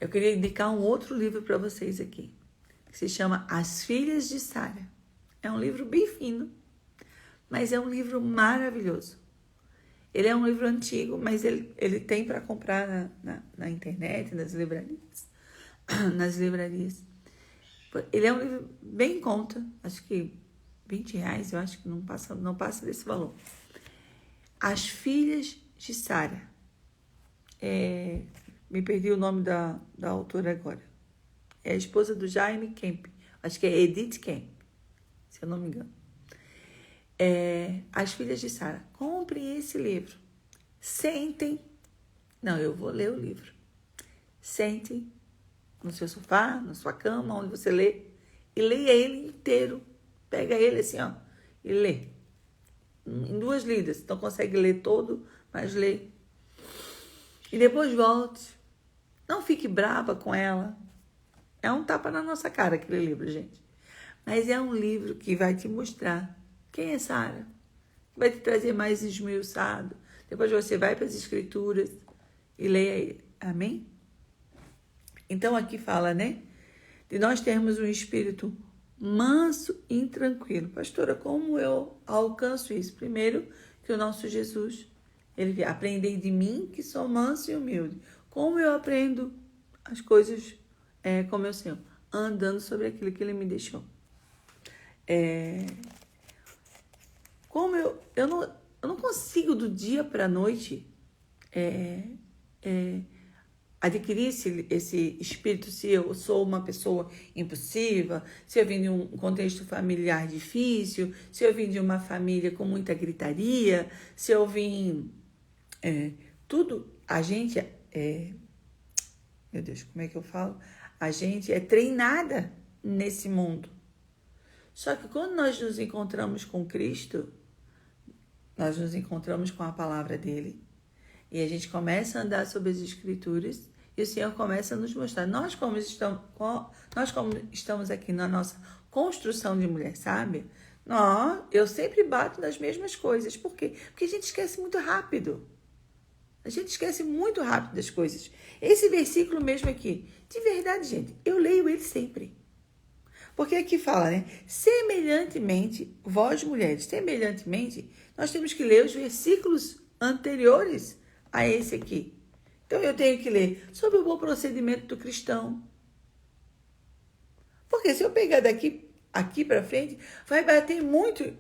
Eu queria indicar um outro livro para vocês aqui, que se chama As Filhas de Sara. É um livro bem fino, mas é um livro maravilhoso. Ele é um livro antigo, mas ele tem para comprar na internet, nas livrarias. Ele é um livro bem em conta, acho que R$20, eu acho que não passa desse valor. As Filhas de Sara. Me perdi o nome da autora agora. É a esposa do Jaime Kemp. Acho que é Edith Kemp, se eu não me engano. As Filhas de Sara. Comprem esse livro. Sentem. Não, eu vou ler o livro. Sentem no seu sofá, na sua cama, onde você lê. E leia ele inteiro. Pega ele assim, e lê. Em 2 lidas. Então consegue ler todo, mas lê. E depois volte. Não fique brava com ela. É um tapa na nossa cara aquele livro, gente. Mas é um livro que vai te mostrar quem é Sara. Vai te trazer mais esmiuçado. Depois você vai para as escrituras e leia ele. Amém? Então aqui fala, né? De nós termos um espírito manso e tranquilo. Pastora, como eu alcanço isso? Primeiro, que o nosso Jesus, ele aprendei de mim que sou manso e humilde. Como eu aprendo as coisas com meu Senhor? Andando sobre aquilo que ele me deixou. Como eu não consigo do dia para a noite adquirir esse espírito, se eu sou uma pessoa impulsiva, se eu vim de um contexto familiar difícil, se eu vim de uma família com muita gritaria, se eu vim... tudo, a gente meu Deus, como é que eu falo? A gente é treinada nesse mundo. Só que quando nós nos encontramos com Cristo, nós nos encontramos com a palavra dele e a gente começa a andar sobre as Escrituras e o Senhor começa a nos mostrar. Nós como estamos aqui na nossa construção de mulher sábia, eu sempre bato nas mesmas coisas. Por quê? Porque a gente esquece muito rápido. A gente esquece muito rápido das coisas. Esse versículo mesmo aqui, de verdade, gente, eu leio ele sempre. Porque aqui fala, né? Semelhantemente, vós mulheres, semelhantemente, nós temos que ler os versículos anteriores a esse aqui. Então, eu tenho que ler sobre o bom procedimento do cristão. Porque se eu pegar daqui aqui para frente, vai bater muito.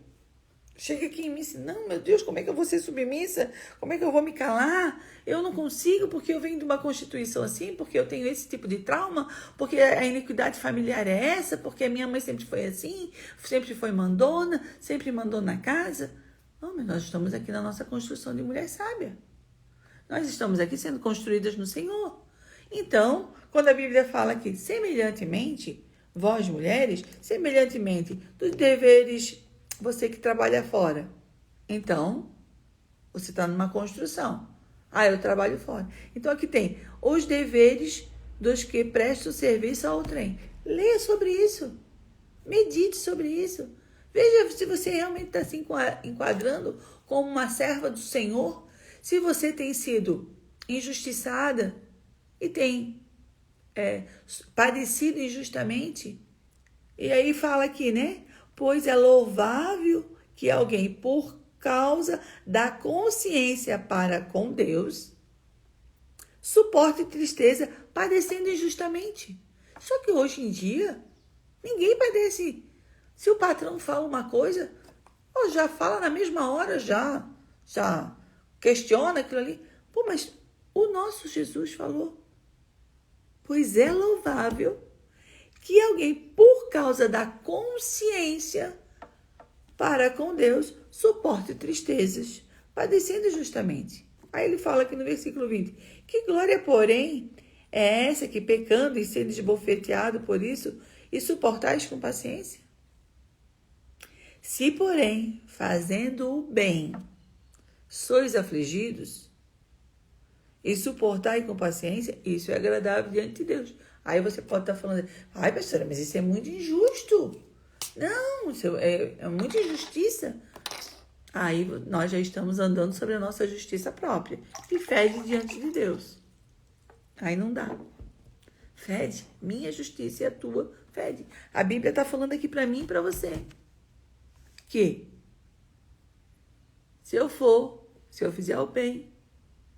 Chega aqui em mim assim, não, meu Deus, como é que eu vou ser submissa? Como é que eu vou me calar? Eu não consigo porque eu venho de uma constituição assim, porque eu tenho esse tipo de trauma, porque a iniquidade familiar é essa, porque a minha mãe sempre foi assim, sempre foi mandona, sempre mandou na casa. Não, mas nós estamos aqui na nossa construção de mulher sábia. Nós estamos aqui sendo construídas no Senhor. Então, quando a Bíblia fala que, semelhantemente, vós mulheres, semelhantemente dos deveres, você que trabalha fora. Então, você está numa construção. Eu trabalho fora. Então, aqui tem os deveres dos que prestam serviço ao trem. Leia sobre isso. Medite sobre isso. Veja se você realmente está se enquadrando como uma serva do Senhor. Se você tem sido injustiçada e tem padecido injustamente. E aí fala aqui, né? Pois é louvável que alguém, por causa da consciência para com Deus, suporte tristeza padecendo injustamente. Só que hoje em dia, ninguém padece. Se o patrão fala uma coisa, já fala na mesma hora, já questiona aquilo ali. Mas o nosso Jesus falou, pois é louvável que alguém, por causa da consciência para com Deus, suporte tristezas, padecendo justamente. Aí ele fala aqui no versículo 20, que glória, porém, é essa que, pecando e sendo esbofeteado por isso, e suportais com paciência? Se, porém, fazendo o bem, sois afligidos, e suportai com paciência, isso é agradável diante de Deus. Aí você pode estar falando, pastora, mas isso é muito injusto. Não, isso é muita injustiça. Aí nós já estamos andando sobre a nossa justiça própria. E fede diante de Deus. Aí não dá. Fede. Minha justiça e a tua fede. A Bíblia está falando aqui para mim e para você. Que se eu fizer o bem,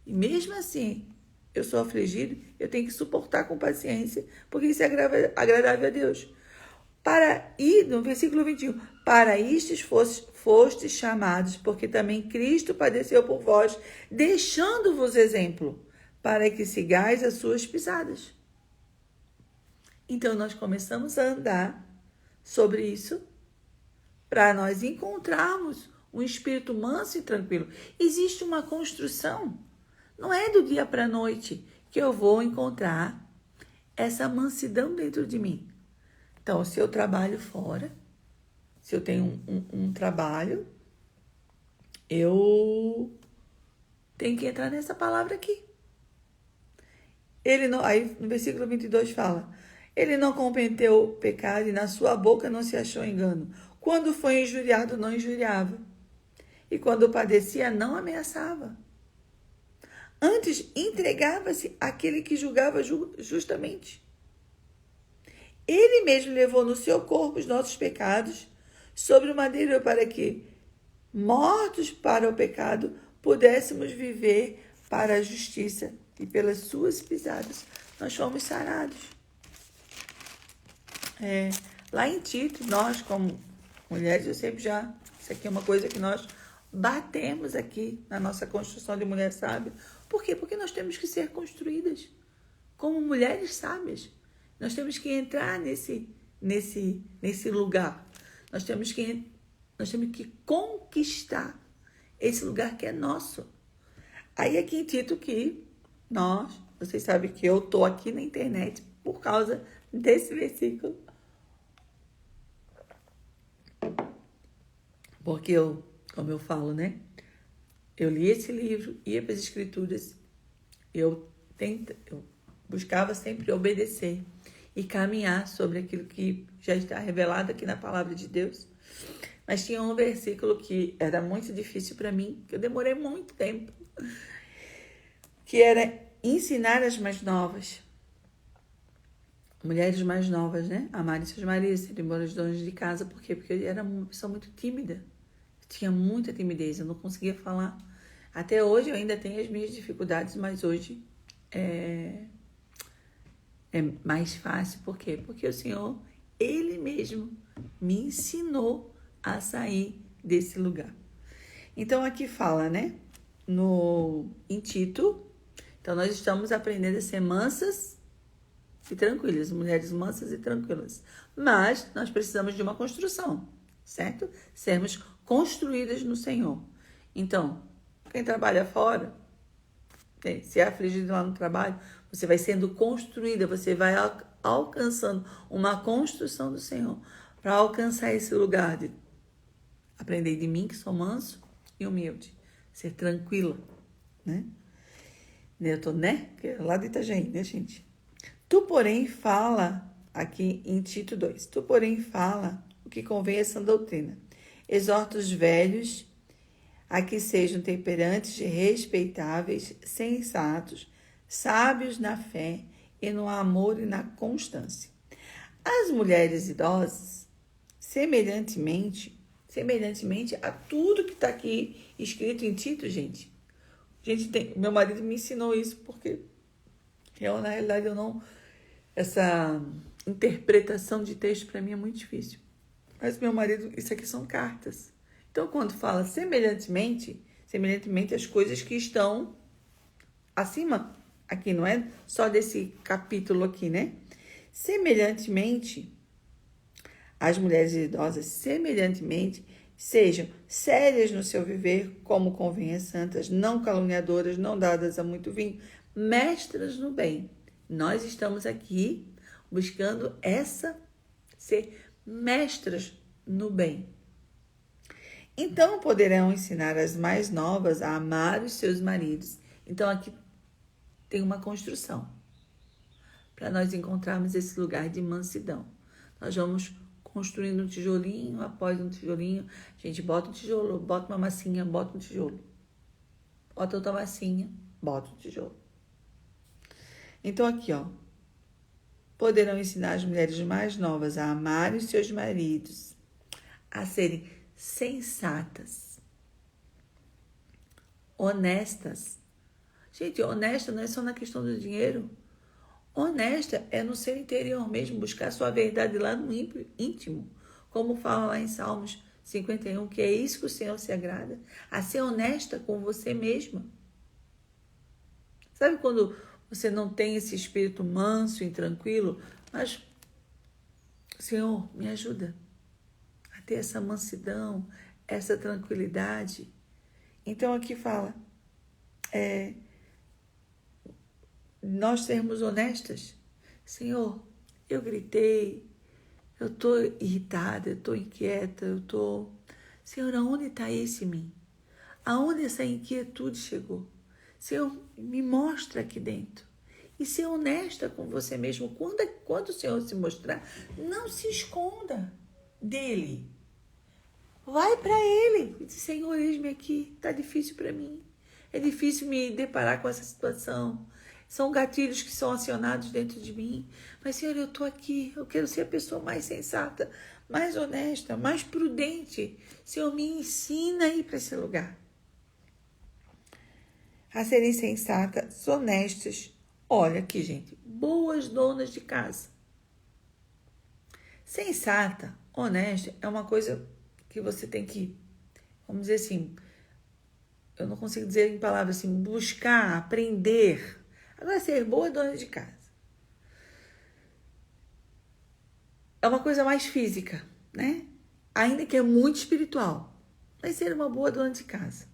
e mesmo assim eu sou afligido, eu tenho que suportar com paciência, porque isso é agradável a Deus. No versículo 21, para istes fostes chamados, porque também Cristo padeceu por vós, deixando-vos exemplo, para que sigais as suas pisadas. Então, nós começamos a andar sobre isso, para nós encontrarmos um espírito manso e tranquilo. Existe uma construção. Não é do dia para a noite que eu vou encontrar essa mansidão dentro de mim. Então, se eu trabalho fora, se eu tenho um trabalho, eu tenho que entrar nessa palavra aqui. Aí no versículo 22 fala, ele não cometeu pecado e na sua boca não se achou engano. Quando foi injuriado, não injuriava. E quando padecia, não ameaçava. Antes, entregava-se àquele que julgava justamente. Ele mesmo levou no seu corpo os nossos pecados sobre o madeiro para que, mortos para o pecado, pudéssemos viver para a justiça e pelas suas pisadas nós fomos sarados. Lá em Tito, nós como mulheres, isso aqui é uma coisa que nós batemos aqui na nossa construção de mulher sábia. Por quê? Porque nós temos que ser construídas como mulheres sábias. Nós temos que entrar nesse lugar. Nós temos que conquistar esse lugar que é nosso. Aí aqui em Tito que vocês sabem que eu estou aqui na internet por causa desse versículo. Porque eu, como eu falo, né? Eu li esse livro, ia para as escrituras, eu buscava sempre obedecer e caminhar sobre aquilo que já está revelado aqui na palavra de Deus. Mas tinha um versículo que era muito difícil para mim, que eu demorei muito tempo, que era ensinar as mais novas, mulheres mais novas, né? Amarem seus maridos, serem boas donas de casa. Por quê? Porque eu era uma pessoa muito tímida. Eu tinha muita timidez, eu não conseguia falar. Até hoje eu ainda tenho as minhas dificuldades, mas hoje é mais fácil. Por quê? Porque o Senhor, Ele mesmo, me ensinou a sair desse lugar. Então aqui fala, né? Em Tito, então nós estamos aprendendo a ser mansas e tranquilas, mulheres mansas e tranquilas. Mas nós precisamos de uma construção, certo? Sermos construídas no Senhor. Então, quem trabalha fora, se é afligido lá no trabalho, você vai sendo construída, você vai alcançando uma construção do Senhor para alcançar esse lugar de aprender de mim, que sou manso e humilde, ser tranquila, né? Eu tô, né? Lá de Itajaí, né, gente? Tu, porém, fala, aqui em Tito 2, tu, porém, fala o que convém a essa doutrina. Exorta os velhos a que sejam temperantes, respeitáveis, sensatos, sábios na fé e no amor e na constância. As mulheres idosas, semelhantemente a tudo que está aqui escrito em Tito, gente. Meu marido me ensinou isso porque na realidade, essa interpretação de texto para mim é muito difícil. Mas meu marido, isso aqui são cartas. Então, quando fala semelhantemente as coisas que estão acima, aqui não é só desse capítulo aqui, né? Semelhantemente, as mulheres idosas, sejam sérias no seu viver, como convém a santas, não caluniadoras, não dadas a muito vinho, mestras no bem. Nós estamos aqui buscando ser mestras no bem. Então poderão ensinar as mais novas a amar os seus maridos. Então aqui tem uma construção para nós encontrarmos esse lugar de mansidão. Nós vamos construindo um tijolinho após um tijolinho. A gente bota um tijolo, bota uma massinha, bota um tijolo. Bota outra massinha, bota um tijolo. Então aqui, ó. Poderão ensinar as mulheres mais novas a amarem os seus maridos, a serem sensatas, honestas. Gente, honesta não é só na questão do dinheiro. Honesta é no seu interior mesmo, buscar sua verdade lá no íntimo. Como fala lá em Salmos 51, que é isso que o Senhor se agrada. A ser honesta com você mesma. Sabe quando você não tem esse espírito manso e tranquilo? Mas, Senhor, me ajuda a ter essa mansidão, essa tranquilidade. Então aqui fala, nós sermos honestas. Senhor, eu gritei, eu estou irritada, eu estou inquieta, Senhor, aonde está isso em mim? Aonde essa inquietude chegou? Senhor, me mostra aqui dentro. E ser honesta com você mesmo. Quando o Senhor se mostrar, não se esconda dele. Vai para ele e diz, Senhor, eis-me aqui, está difícil para mim. É difícil me deparar com essa situação. São gatilhos que são acionados dentro de mim. Mas, Senhor, eu estou aqui. Eu quero ser a pessoa mais sensata, mais honesta, mais prudente. Senhor, me ensina a ir para esse lugar. A serem sensatas, honestas. Olha aqui, gente. Boas donas de casa. Sensata, honesta, é uma coisa que você tem que, vamos dizer assim, eu não consigo dizer em palavras assim, buscar, aprender. Agora, ser boa dona de casa é uma coisa mais física, né? Ainda que é muito espiritual. Mas ser uma boa dona de casa.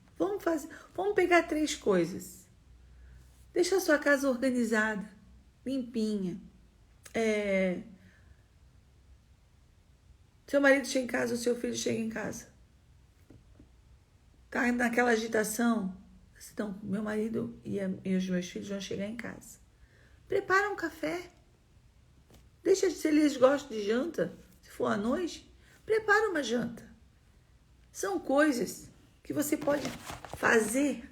Vamos pegar 3 coisas. Deixa a sua casa organizada, limpinha. Seu marido chega em casa, o seu filho chega em casa. tá naquela agitação. Então, meu marido e os meus filhos vão chegar em casa. Prepara um café. Deixa se eles gostam de janta, se for à noite, prepara uma janta. São coisas que você pode fazer.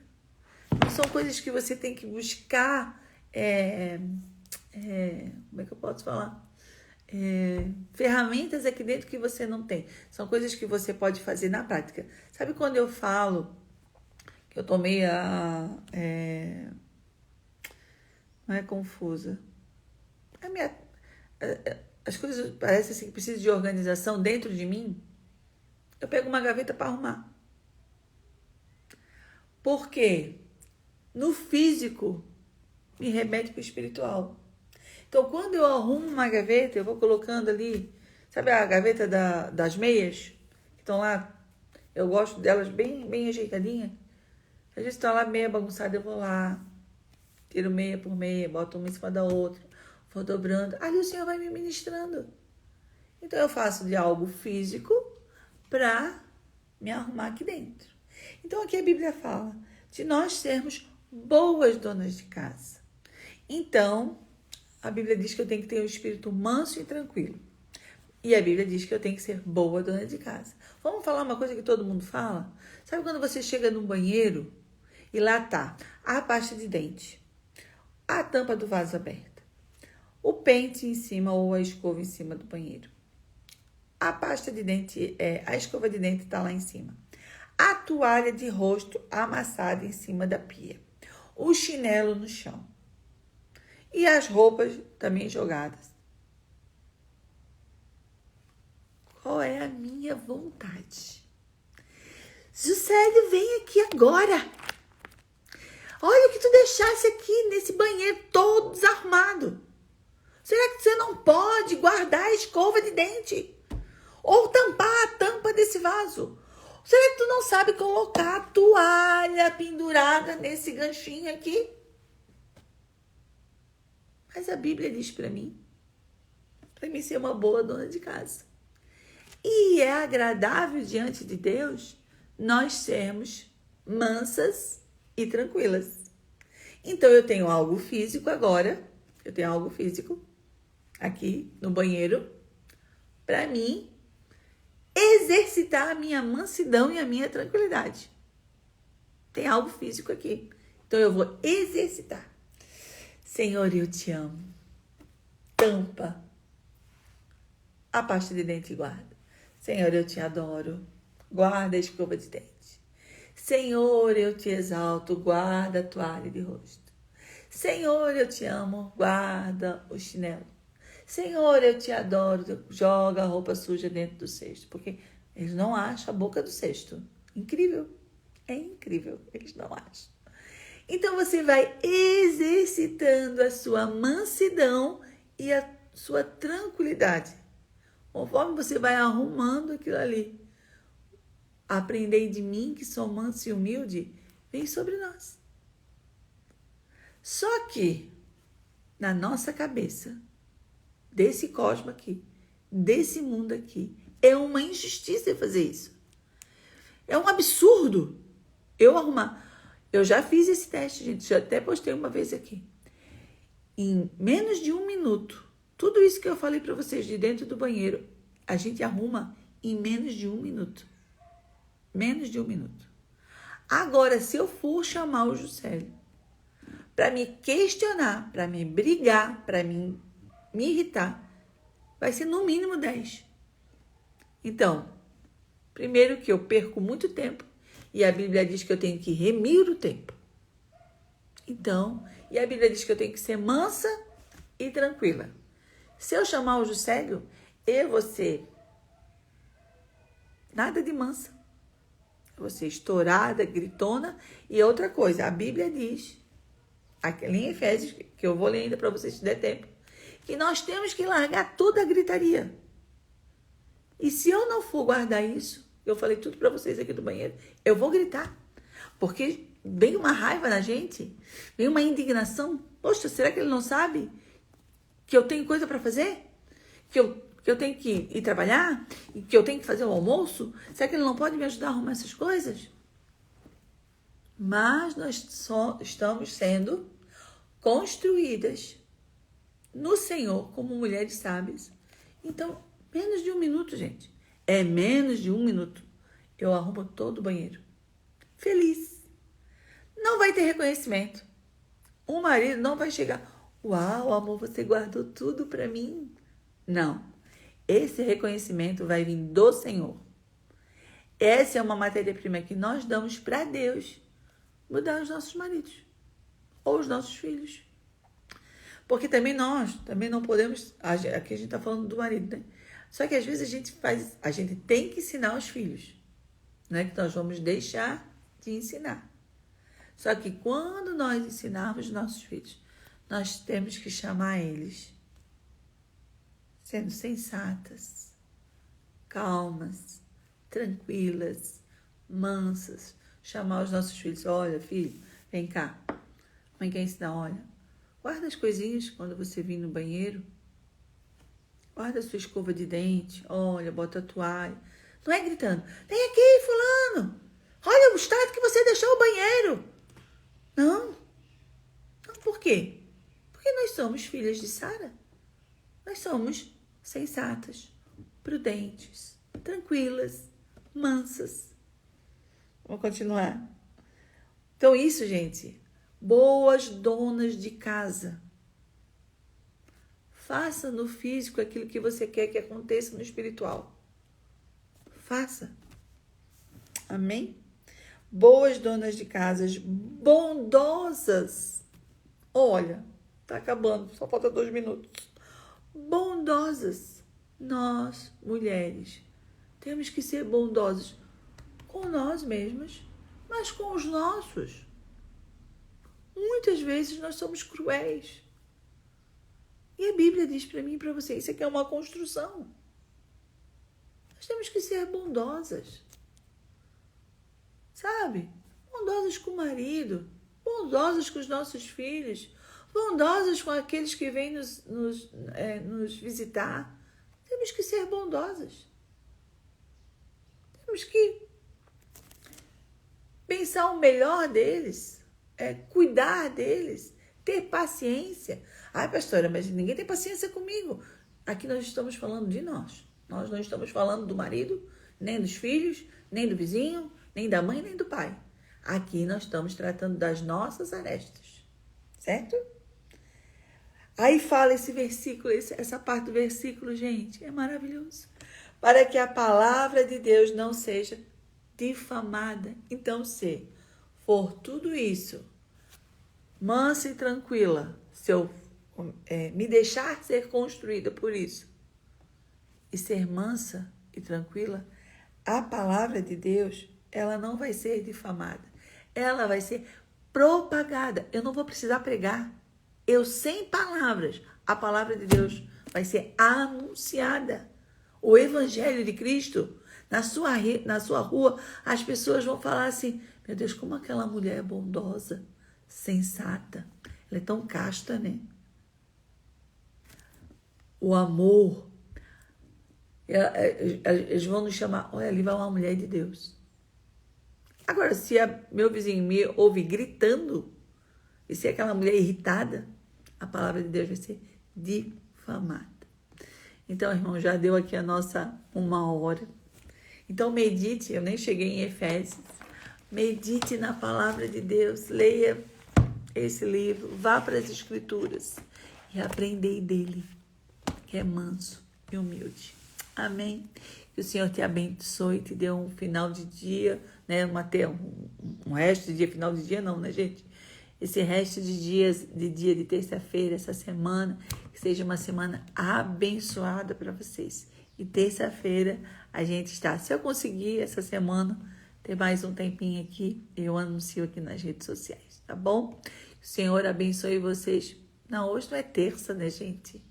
Não são coisas que você tem que buscar. Como é que eu posso falar? Ferramentas aqui dentro que você não tem. São coisas que você pode fazer na prática. Sabe quando eu falo que eu tô meio não é confusa. As coisas parecem assim que precisam de organização dentro de mim. Eu pego uma gaveta para arrumar. Porque no físico me remete para o espiritual. Então, quando eu arrumo uma gaveta, eu vou colocando ali, sabe a gaveta das meias? Que estão lá, eu gosto delas bem ajeitadinhas. Às vezes está lá meia bagunçada, eu vou lá, tiro meia por meia, boto uma em cima da outra, vou dobrando. Ali o Senhor vai me ministrando. Então, eu faço de algo físico para me arrumar aqui dentro. Então, aqui a Bíblia fala de nós sermos boas donas de casa. Então, a Bíblia diz que eu tenho que ter um espírito manso e tranquilo. E a Bíblia diz que eu tenho que ser boa dona de casa. Vamos falar uma coisa que todo mundo fala? Sabe quando você chega num banheiro e lá tá a pasta de dente, a tampa do vaso aberta, o pente em cima ou a escova em cima do banheiro, a pasta de dente, a escova de dente tá lá em cima, a toalha de rosto amassada em cima da pia, o chinelo no chão e as roupas também jogadas. Qual é a minha vontade? Juscelio, vem aqui agora. Olha o que tu deixasse aqui nesse banheiro todo desarrumado. Será que você não pode guardar a escova de dente? Ou tampar a tampa desse vaso? Será que tu não sabe colocar a toalha pendurada nesse ganchinho aqui? Mas a Bíblia diz para mim ser uma boa dona de casa. E é agradável diante de Deus nós sermos mansas e tranquilas. Então, eu tenho algo físico agora, eu tenho algo físico aqui no banheiro para mim exercitar a minha mansidão e a minha tranquilidade. Tem algo físico aqui. Então, eu vou exercitar. Senhor, eu te amo. Tampa a pasta de dente e guarda. Senhor, eu te adoro. Guarda a escova de dente. Senhor, eu te exalto. Guarda a toalha de rosto. Senhor, eu te amo. Guarda o chinelo. Senhor, eu te adoro. Joga a roupa suja dentro do cesto. Porque eles não acham a boca do cesto. Incrível. É incrível. Eles não acham. Então, você vai exercitando a sua mansidão e a sua tranquilidade. Conforme você vai arrumando aquilo ali. Aprendei de mim, que sou manso e humilde, vem sobre nós. Só que, na nossa cabeça, desse cosmo aqui, desse mundo aqui, é uma injustiça fazer isso. É um absurdo eu arrumar. Eu já fiz esse teste, gente, já até postei uma vez aqui. Em menos de 1 minuto, tudo isso que eu falei para vocês de dentro do banheiro, a gente arruma em menos de 1 minuto. Menos de 1 minuto. Agora, se eu for chamar o Juscelio para me questionar, para me brigar, para me irritar, vai ser no mínimo 10. Então, primeiro que eu perco muito tempo e a Bíblia diz que eu tenho que remir o tempo. Então, e a Bíblia diz que eu tenho que ser mansa e tranquila. Se eu chamar o Juscelio, eu vou ser nada de mansa. Eu vou ser estourada, gritona. E outra coisa, a Bíblia diz, aqui em Efésios, que eu vou ler ainda para vocês se der tempo, que nós temos que largar toda a gritaria. E se eu não for guardar isso, eu falei tudo para vocês aqui do banheiro, eu vou gritar. Porque vem uma raiva na gente, vem uma indignação. Poxa, será que ele não sabe que eu tenho coisa para fazer? Que eu tenho que ir trabalhar? Que eu tenho que fazer o almoço? Será que ele não pode me ajudar a arrumar essas coisas? mas nós só estamos sendo construídas no Senhor como mulheres sábias. Então, menos de 1 minuto, gente. É menos de 1 minuto. Eu arrumo todo o banheiro. Feliz. Não vai ter reconhecimento. O marido não vai chegar. Uau, amor, você guardou tudo para mim. Não. Esse reconhecimento vai vir do Senhor. Essa é uma matéria-prima que nós damos para Deus mudar os nossos maridos ou os nossos filhos. Porque também nós não podemos... Aqui a gente está falando do marido, né? Só que às vezes a gente tem que ensinar os filhos. Não é que nós vamos deixar de ensinar. Só que quando nós ensinarmos nossos filhos, nós temos que chamar eles sendo sensatas, calmas, tranquilas, mansas. Chamar os nossos filhos. Olha, filho, vem cá. Mãe quer ensinar, olha. Guarda as coisinhas quando você vir no banheiro. Guarda a sua escova de dente. Olha, bota a toalha. Não é gritando. Vem aqui, fulano. Olha o estado que você deixou o banheiro. Não. Não, por quê? Porque nós somos filhas de Sara. Nós somos sensatas, prudentes, tranquilas, mansas. Vamos continuar. Então isso, gente. Boas donas de casa. Faça no físico aquilo que você quer que aconteça no espiritual. Faça. Amém? Boas donas de casas, bondosas. Olha, tá acabando, só falta 2 minutos. Bondosas. Nós, mulheres, temos que ser bondosas com nós mesmas, mas com os nossos. Muitas vezes nós somos cruéis. E a Bíblia diz para mim e para você, isso aqui é uma construção. Nós temos que ser bondosas. Sabe? Bondosas com o marido, bondosas com os nossos filhos, bondosas com aqueles que vêm nos visitar. Temos que ser bondosas. Temos que pensar o melhor deles, cuidar deles, ter paciência. Ai, pastora, mas ninguém tem paciência comigo. Aqui nós estamos falando de nós. Nós não estamos falando do marido, nem dos filhos, nem do vizinho, nem da mãe, nem do pai. Aqui nós estamos tratando das nossas arestas. Certo? Aí fala esse versículo, essa parte do versículo, gente, é maravilhoso. Para que a palavra de Deus não seja difamada. Então, se for tudo isso, mansa e tranquila, se eu me deixar ser construída por isso, e ser mansa e tranquila, a palavra de Deus, ela não vai ser difamada. Ela vai ser propagada. Eu não vou precisar pregar. Eu, sem palavras, a palavra de Deus vai ser anunciada. O Evangelho de Cristo, na sua rua, as pessoas vão falar assim, meu Deus, como aquela mulher é bondosa, sensata. Ela é tão casta, né? O amor. Eles vão nos chamar, olha, ali vai uma mulher de Deus. Agora, se meu vizinho me ouve gritando, e se aquela mulher irritada, a palavra de Deus vai ser difamada. Então, irmão, já deu aqui a nossa 1 hora. Então, medite, eu nem cheguei em Efésios. Medite na palavra de Deus, leia esse livro, vá para as Escrituras e aprendei dele, que é manso e humilde. Amém? Que o Senhor te abençoe, te dê um final de dia, né? Um resto de dia, final de dia não, né, gente? Esse resto de dia de terça-feira, essa semana, que seja uma semana abençoada para vocês. E terça-feira a gente está. Se eu conseguir essa semana ter mais um tempinho aqui, eu anuncio aqui nas redes sociais, tá bom? O Senhor abençoe vocês. Não, hoje não é terça, né, gente?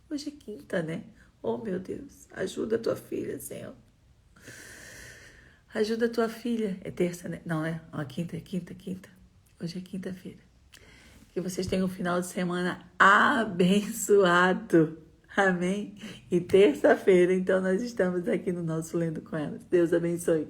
Hoje é quinta, né? Oh, meu Deus, ajuda a tua filha, Senhor. Ajuda a tua filha. É terça, né? Não, é? Quinta. Hoje é quinta-feira. Que vocês tenham um final de semana abençoado. Amém? E terça-feira, então, nós estamos aqui no nosso Lendo com Elas. Deus abençoe.